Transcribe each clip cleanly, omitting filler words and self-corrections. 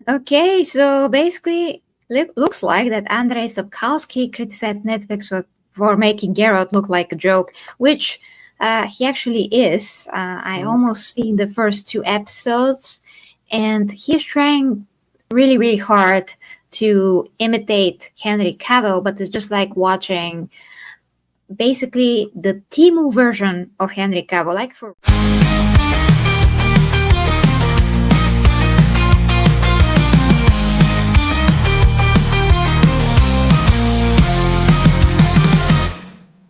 Okay, so basically, looks like that Andrei Sapkowski criticized Netflix for making Geralt look like a joke, which he actually is. I almost seen the first 2 episodes, and he's trying really, really hard to imitate Henry Cavill, but it's just like watching basically the Timu version of Henry Cavill, like for.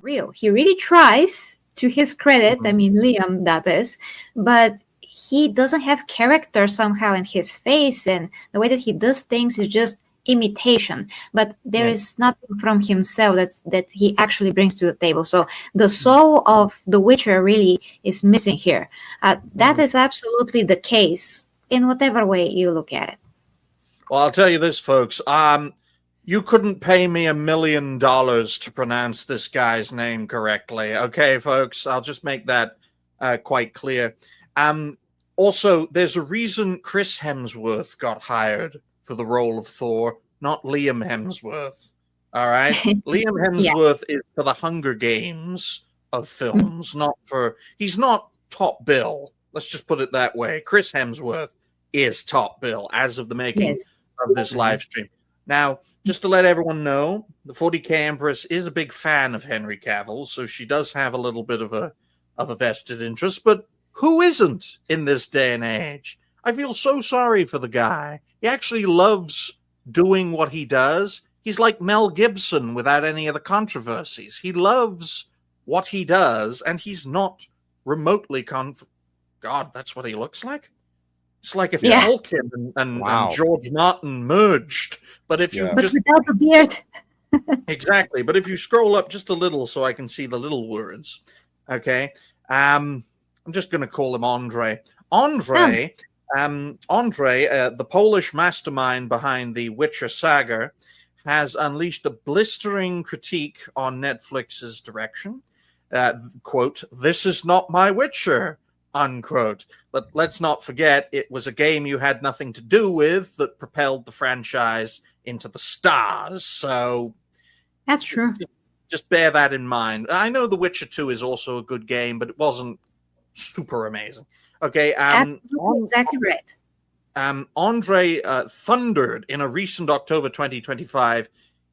Real. He really tries, to his credit. I mean, Liam, that is, but he doesn't have character somehow in his face, and the way that he does things is just imitation. But there is nothing from himself that he actually brings to the table. So the soul of The Witcher really is missing here. That is absolutely the case in whatever way you look at it. Well, I'll tell you this, folks. You couldn't pay me $1 million to pronounce this guy's name correctly. Okay, folks, I'll just make that quite clear. Also, there's a reason Chris Hemsworth got hired for the role of Thor, not Liam Hemsworth. All right? Liam Hemsworth is for the Hunger Games of films, not for... He's not top bill. Let's just put it that way. Chris Hemsworth is top bill as of the making of this live stream. Now, just to let everyone know, the 40K Empress is a big fan of Henry Cavill, so she does have a little bit of a vested interest, but who isn't in this day and age? I feel so sorry for the guy. He actually loves doing what he does. He's like Mel Gibson without any of the controversies. He loves what he does, and he's not remotely God, that's what he looks like? It's like if Tolkien and George Martin merged. But if you just without the beard. Exactly. But if you scroll up just a little so I can see the little words, okay. I'm just going to call him Andre. Andre, the Polish mastermind behind the Witcher saga, has unleashed a blistering critique on Netflix's direction. Quote, "This is not my Witcher," unquote. But let's not forget, it was a game you had nothing to do with that propelled the franchise into the stars. So that's true. Just bear that in mind. I know The Witcher 2 is also a good game, but it wasn't super amazing. Okay. Exactly right. Andre thundered in a recent October 2025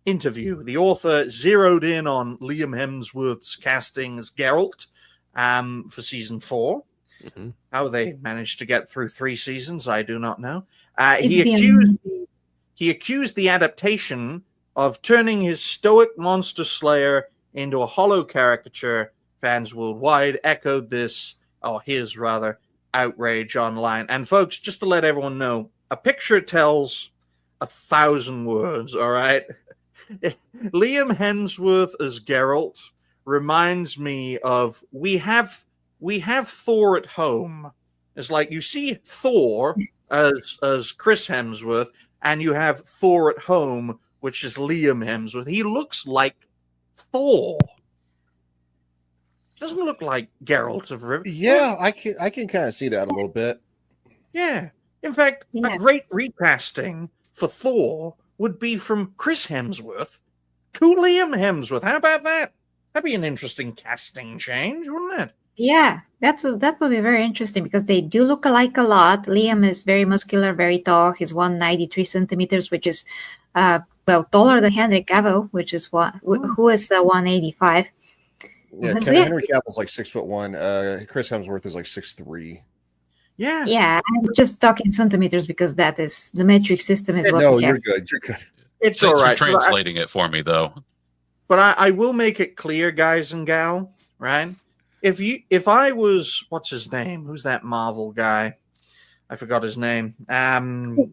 interview. The author zeroed in on Liam Hemsworth's casting as Geralt for season 4. How they managed to get through 3 seasons, I do not know. He accused the adaptation of turning his stoic monster slayer into a hollow caricature. Fans worldwide echoed his outrage online. And folks, just to let everyone know, a picture tells 1,000 words, all right? Liam Hemsworth as Geralt reminds me of we have Thor at home. It's like you see Thor as Chris Hemsworth, and you have Thor at home, which is Liam Hemsworth. He looks like Thor. Doesn't look like Geralt of Rivia. Yeah, I can kind of see that a little bit. Yeah. In fact, a great recasting for Thor would be from Chris Hemsworth to Liam Hemsworth. How about that? That'd be an interesting casting change, wouldn't it? Yeah, that would be very interesting because they do look alike a lot. Liam is very muscular, very tall. He's 193 centimeters, which is taller than Henry Cavill, which is who is 185. Yeah, Henry Cavill's like 6'1". Chris Hemsworth is like 6'3". Yeah. Yeah, I'm just talking centimeters because that is the metric system is what. No, you're good. You're good. It's Thanks all right. for translating it for me, though. But I will make it clear, guys and gal, right? If I was, what's his name? Who's that Marvel guy? I forgot his name. Who's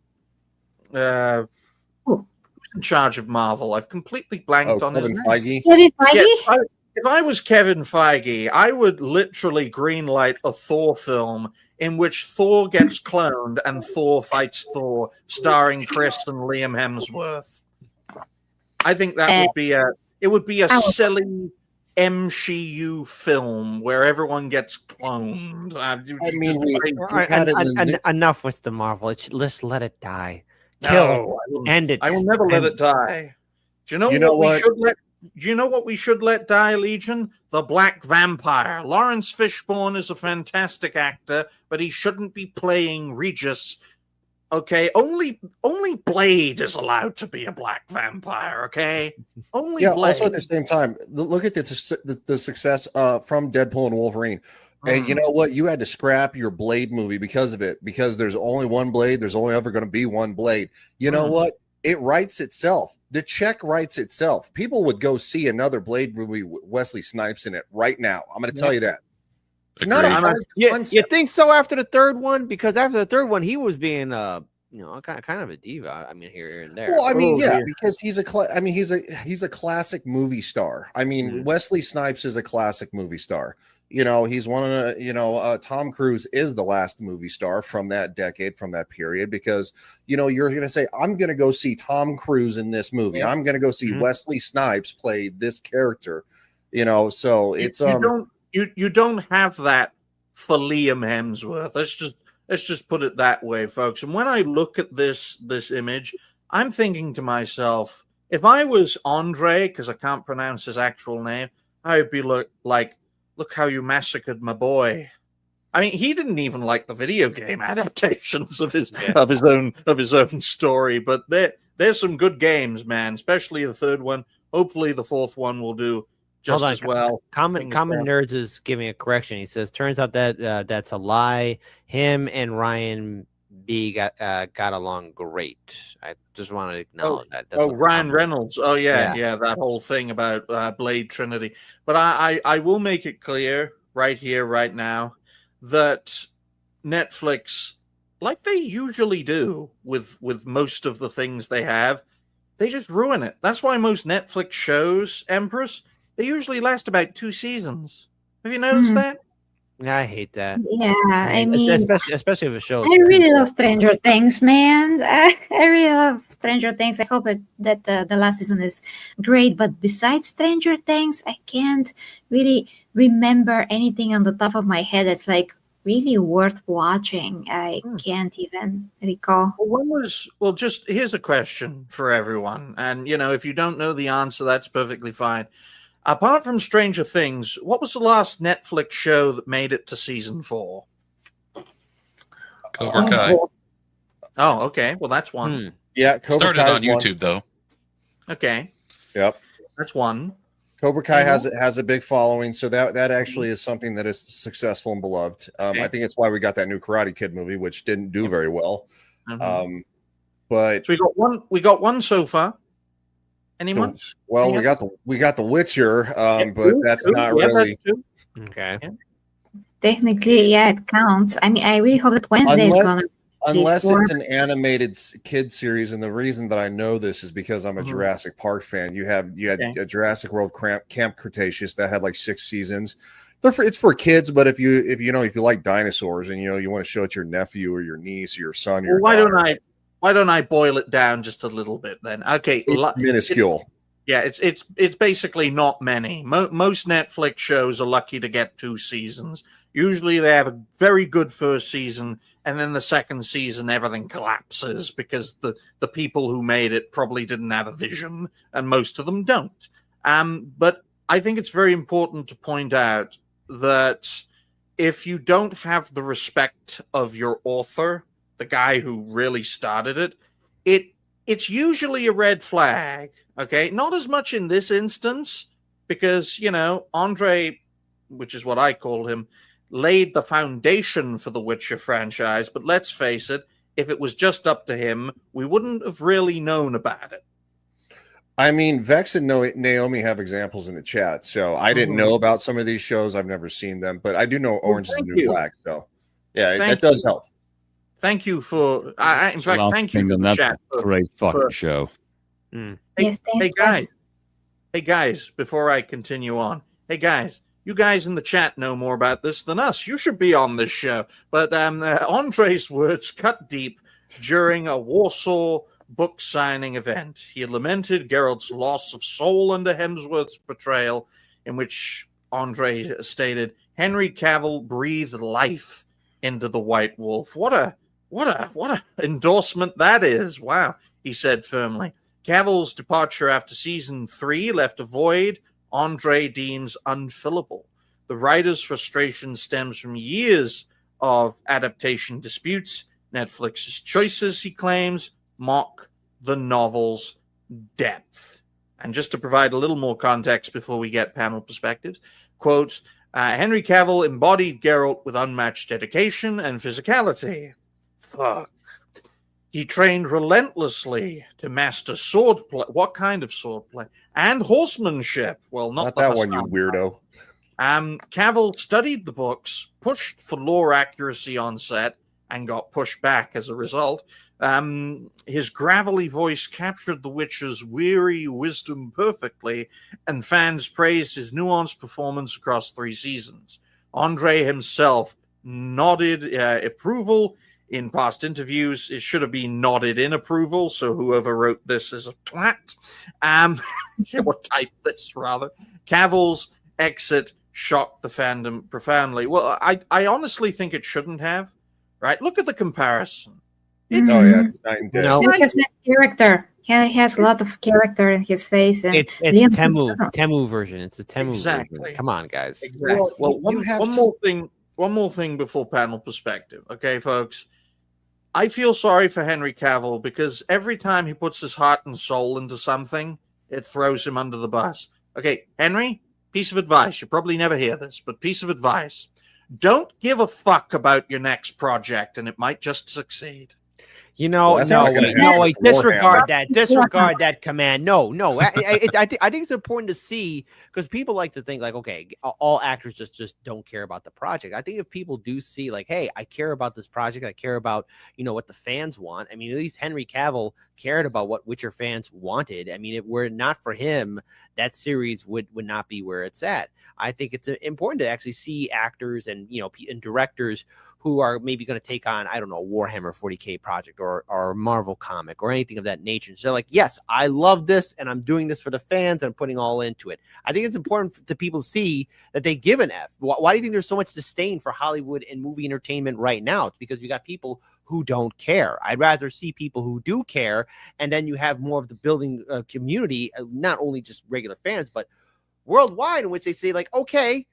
in charge of Marvel? I've completely blanked on his name. Feige? Kevin Feige? Yeah, if I was Kevin Feige, I would literally greenlight a Thor film in which Thor gets cloned and Thor fights Thor, starring Chris and Liam Hemsworth. I think that would be a silly MCU film where everyone gets cloned. Enough with the Marvel. Let's let it die. kill it, end it. I will never let it die. Do you know what we should let? Do you know what we should let die, Legion? The Black Vampire. Lawrence Fishburne is a fantastic actor, but he shouldn't be playing Regis. Okay, only Blade is allowed to be a black vampire. Okay, only Blade. Also at the same time, look at the success from Deadpool and Wolverine. And you know what? You had to scrap your Blade movie because of it, because there's only one Blade. There's only ever going to be one Blade. You know what? It writes itself. The check writes itself. People would go see another Blade movie with Wesley Snipes in it right now. I'm going to tell you that. It's not a hard concept. You think so after the third one? Because after the third one, he was being kind of a diva. I mean, here and there. Well, I mean, because he's a classic movie star. I mean, Wesley Snipes is a classic movie star. You know, he's one of the, Tom Cruise is the last movie star from that decade, from that period, because, you're going to say, I'm going to go see Tom Cruise in this movie. I'm going to go see Wesley Snipes play this character, so it's, you don't have that for Liam Hemsworth. Let's just put it that way, folks. And when I look at this image, I'm thinking to myself, if I was Andre, because I can't pronounce his actual name, I would be like, look how you massacred my boy. I mean, he didn't even like the video game adaptations of his own story, but there's some good games, man, especially the third one. Hopefully the fourth one will do just as well. Common Nerds is giving a correction. He says, turns out that that's a lie. Him and Ryan B got along great. I just want to acknowledge that. That's Ryan Reynolds. Oh yeah, that whole thing about Blade Trinity. But I will make it clear right here, right now, that Netflix, like they usually do with most of the things they have, they just ruin it. That's why most Netflix shows, Empress, they usually last about 2 seasons. Have you noticed that? Yeah, I hate that. Yeah, I mean, especially if a show. I really love Stranger Things, man. I really love Stranger Things. I hope that the last season is great. But besides Stranger Things, I can't really remember anything on the top of my head that's like really worth watching. I can't even recall. Just here's a question for everyone, and if you don't know the answer, that's perfectly fine. Apart from Stranger Things, what was the last Netflix show that made it to season 4? Cobra Kai. Oh, okay. Well, that's one. Yeah, Cobra started on YouTube though. Okay. Yep, that's one. Cobra Kai has a big following, so that actually is something that is successful and beloved. I think it's why we got that new Karate Kid movie, which didn't do very well. But so we got one so far. Anyone? We got the Witcher, but that's not really okay. Yeah. Technically, it counts. I mean, I really hope that Wednesday is gonna. Unless it's an animated kid series, and the reason that I know this is because I'm a Jurassic Park fan. You had a Jurassic World Camp Cretaceous that had like 6 seasons. It's for kids, but if you like dinosaurs and you want to show it to your nephew or your niece or your son, or your daughter, why don't I boil it down just a little bit then? Okay, it's minuscule. It's basically not many. Most Netflix shows are lucky to get 2 seasons. Usually they have a very good first season, and then the second season everything collapses because the people who made it probably didn't have a vision, and most of them don't. But I think it's very important to point out that if you don't have the respect of your author, the guy who really started it's usually a red flag. Okay, not as much in this instance because Andre, which is what I call him, laid the foundation for the Witcher franchise. But let's face it, if it was just up to him, we wouldn't have really known about it. I mean, Vex and Naomi have examples in the chat, so I didn't know about some of these shows. I've never seen them, but I do know Orange is the New Black. So, yeah, that does help. Thank you for. In fact, thank you to the chat. Great fucking show. Yes, Hey guys, before I continue on, hey guys, you guys in the chat know more about this than us. You should be on this show. But Andre's words cut deep during a Warsaw book signing event. He lamented Geralt's loss of soul under Hemsworth's portrayal, in which Andre stated, Henry Cavill breathed life into the White Wolf. What What a endorsement that is. Wow, he said firmly. Cavill's departure after season 3 left a void Andre deems unfillable. The writer's frustration stems from years of adaptation disputes. Netflix's choices, he claims, mock the novel's depth. And just to provide a little more context before we get panel perspectives, quote, Henry Cavill embodied Geralt with unmatched dedication and physicality. Fuck. He trained relentlessly to master swordplay. What kind of swordplay? And horsemanship. Well, not that one, you weirdo. Cavill studied the books, pushed for lore accuracy on set, and got pushed back as a result. His gravelly voice captured the Witcher's weary wisdom perfectly, and fans praised his nuanced performance across 3 seasons. Andre himself nodded approval in past interviews. It should have been nodded in approval, so whoever wrote this is a twat. Or typed this, rather. Cavill's exit shocked the fandom profoundly. Well, I honestly think it shouldn't have, right? Look at the comparison. Oh, yeah, it's night and day. No. He has that character. He has a lot of character in his face. And It's Liam Temu version. It's a Temu Exactly. version. Come on, guys. Exactly. Well, One more thing before panel perspective. Okay, folks. I feel sorry for Henry Cavill because every time he puts his heart and soul into something, it throws him under the bus. Okay, Henry, piece of advice. You probably never hear this, but piece of advice. Don't give a fuck about your next project, and it might just succeed. You know, Well, that's not gonna happen. wait, It's disregard Warhammer. that. Disregard that command. No. I think it's important to see, because people like to think like, okay, all actors just don't care about the project. I think if people do see like, hey, I care about this project, I care about, what the fans want. I mean, at least Henry Cavill cared about what Witcher fans wanted. I mean, if it were not for him, that series would not be where it's at. I think it's important to actually see actors and and directors who are maybe going to take on, I don't know, a Warhammer 40K project or a Marvel comic or anything of that nature. So they're like, yes, I love this and I'm doing this for the fans and I'm putting all into it. I think it's important to people see that they give an F. Why do you think there's so much disdain for Hollywood and movie entertainment right now? It's because you got people who don't care. I'd rather see people who do care, and then you have more of the building community, not only just regular fans, but worldwide, in which they say like, okay,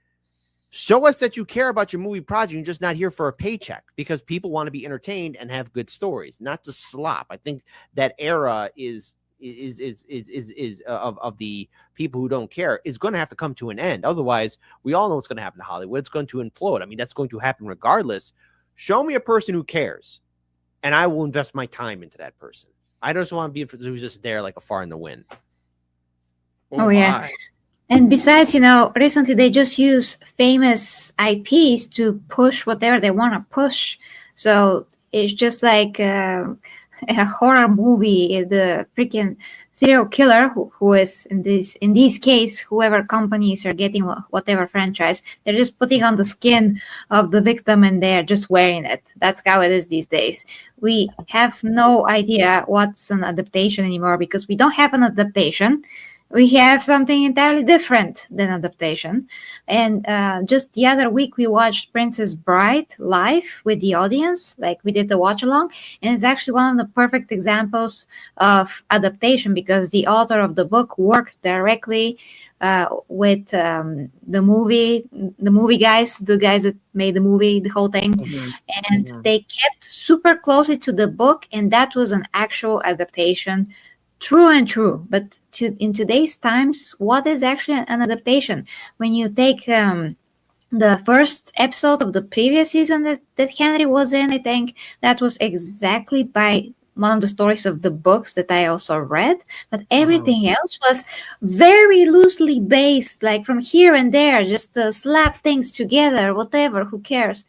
show us that you care about your movie project. You're just not here for a paycheck, because people want to be entertained and have good stories, not to slop. I think that era is of the people who don't care is going to have to come to an end. Otherwise, we all know what's going to happen to Hollywood. It's going to implode. I mean, that's going to happen regardless. Show me a person who cares, and I will invest my time into that person. I just want to be a person who's just there like a far in the wind. Oh yeah. And besides, recently they just use famous IPs to push whatever they want to push. So it's just like a horror movie. The freaking serial killer who is in this case, whoever companies are getting whatever franchise, they're just putting on the skin of the victim and they're just wearing it. That's how it is these days. We have no idea what's an adaptation anymore because we don't have an adaptation. We have something entirely different than adaptation. And just the other week, we watched Princess Bride live with the audience, like we did the watch along. And it's actually one of the perfect examples of adaptation because the author of the book worked directly with the movie guys, the guys that made the movie, the whole thing. Mm-hmm. And they kept super closely to the book. And that was an actual adaptation. True and true, but in today's times, what is actually an adaptation? When you take the first episode of the previous season that Henry was in, I think that was exactly by one of the stories of the books that I also read, but everything else was very loosely based, like from here and there, just slap things together, whatever, who cares?